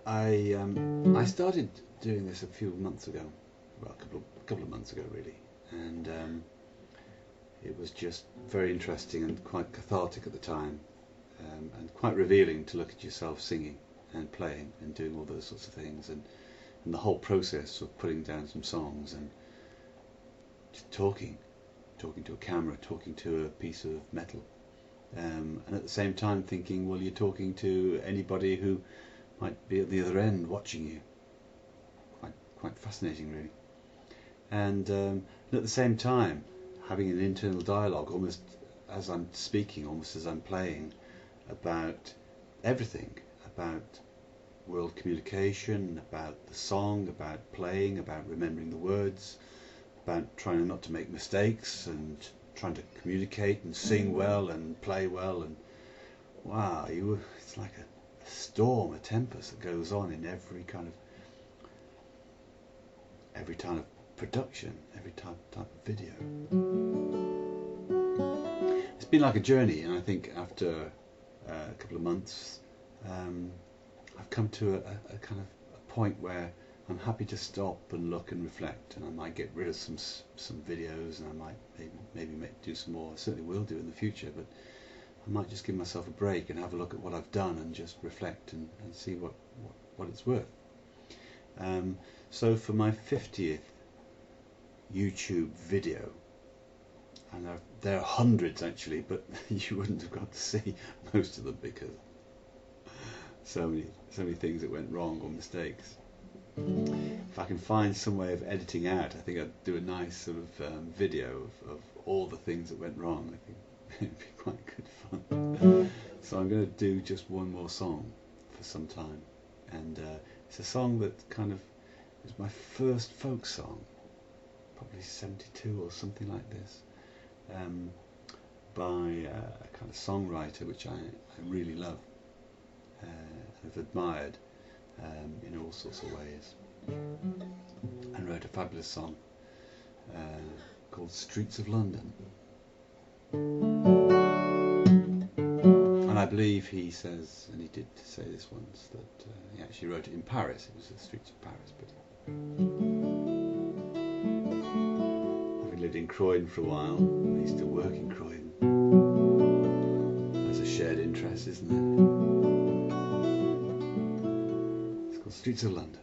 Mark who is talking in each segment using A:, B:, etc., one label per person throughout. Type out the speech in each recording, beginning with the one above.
A: I started doing this a few months ago, well, a couple of months ago really, and it was just very interesting and quite cathartic at the time, and quite revealing to look at yourself singing and playing and doing all those sorts of things, and the whole process of putting down some songs and just talking to a camera, talking to a piece of metal, and at the same time thinking, well, you're talking to anybody who might be at the other end watching you. Quite fascinating, really. And at the same time, having an internal dialogue, almost as I'm speaking, almost as I'm playing, about everything, about world communication, about the song, about playing, about remembering the words, about trying not to make mistakes, and trying to communicate and sing well and play well. And wow, it's like a storm, a tempest that goes on in every kind of production, every type of video. It's been like a journey, and I think after a couple of months, I've come to a kind of a point where I'm happy to stop and look and reflect, and I might get rid of some videos, and I might maybe do some more. I certainly will do in the future, but I might just give myself a break and have a look at what I've done and just reflect and see what it's worth. So for my 50th YouTube video, and there are hundreds actually, but you wouldn't have got to see most of them because so many things that went wrong or mistakes. If I can find some way of editing out, I think I'd do a nice sort of video of all the things that went wrong. I think it'd be quite good fun. So I'm going to do just one more song for some time, and it's a song that kind of was my first folk song, probably 72 or something like this, by a kind of songwriter which I really love, have admired in all sorts of ways, and wrote a fabulous song called Streets of London. And I believe he says, and he did say this once, that he actually wrote it in Paris. It was the streets of Paris, but having lived in Croydon for a while, I used to work in Croydon. That's a shared interest, isn't it? It's called Streets of London.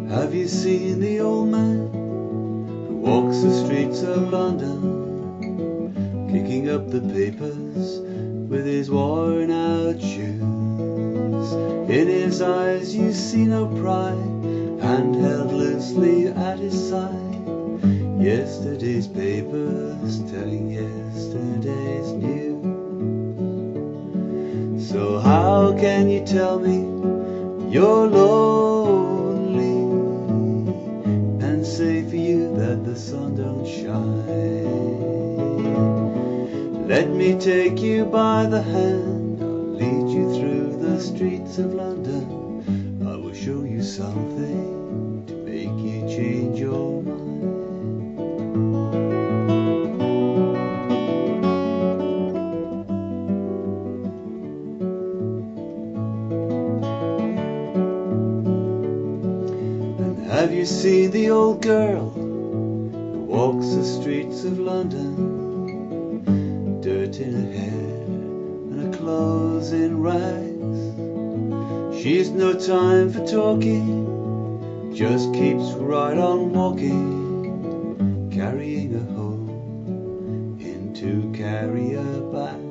A: Have you seen the old man who walks the streets of London, kicking up the papers with his worn out shoes? In his eyes you see no pride, hand held loosely at his side. Yesterday's papers telling yesterday's news. So how can you tell me you're lonely, and say for you that the sun don't shine? Let me take you by the hand, I'll lead you through the streets of London. I will show you something to make you change your mind. Have you seen the old girl who walks the streets of London? Dirt in her hair and her clothes in rags. She's no time for talking, just keeps right on walking, carrying her home in 2 carrier bags.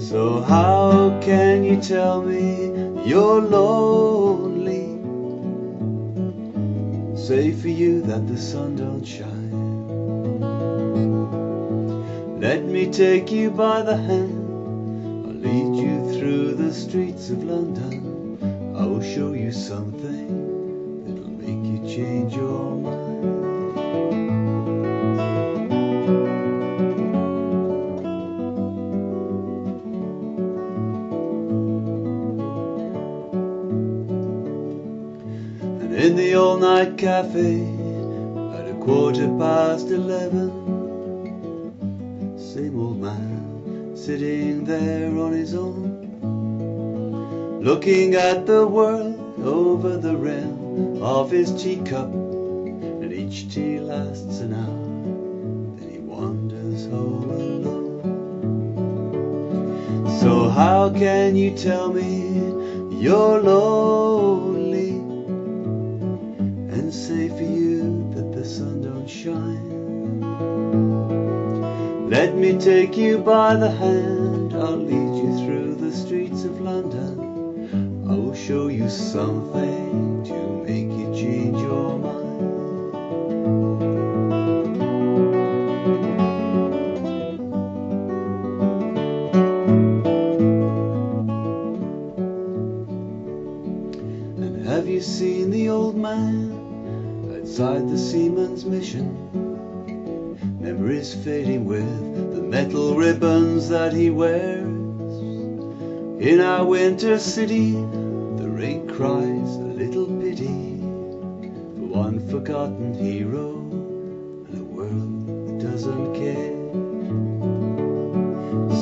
A: So how can you tell me you're lonely, say for you that the sun don't shine? Let me take you by the hand, I'll lead you through the streets of London. I will show you something that'll make you change your mind. in the all-night cafe at 11:15. Same old man sitting there on his own, looking at the world over the rim of his teacup, and each tea lasts an hour, then he wanders home alone. So how can you tell me you're lonely and say for you that the sun don't shine? Let me take you by the hand, I'll lead you through the streets of London. I will show you something to make you change your mind. And have you seen the old man outside the Seaman's Mission? Memories fading with the metal ribbons that he wears. In our winter city, the rain cries a little pity for one forgotten hero and a world that doesn't care.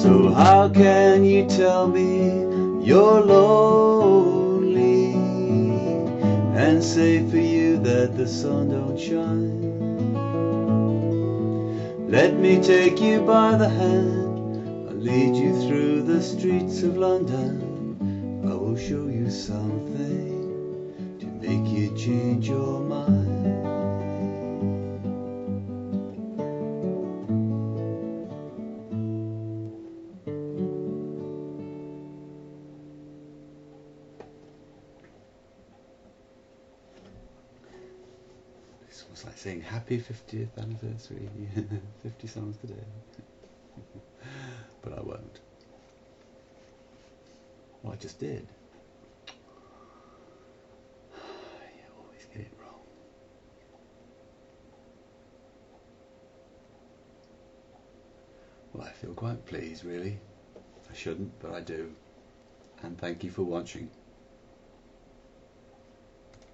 A: So how can you tell me you're lonely and say for you that the sun don't shine? Let me take you by the hand, I'll lead you through the streets of London. I will show you something to make you change your mind. This was like saying happy 50th anniversary, 50 songs today. But I won't. Well, I just did. You always get it wrong. Well, I feel quite pleased, really. I shouldn't, but I do. And thank you for watching.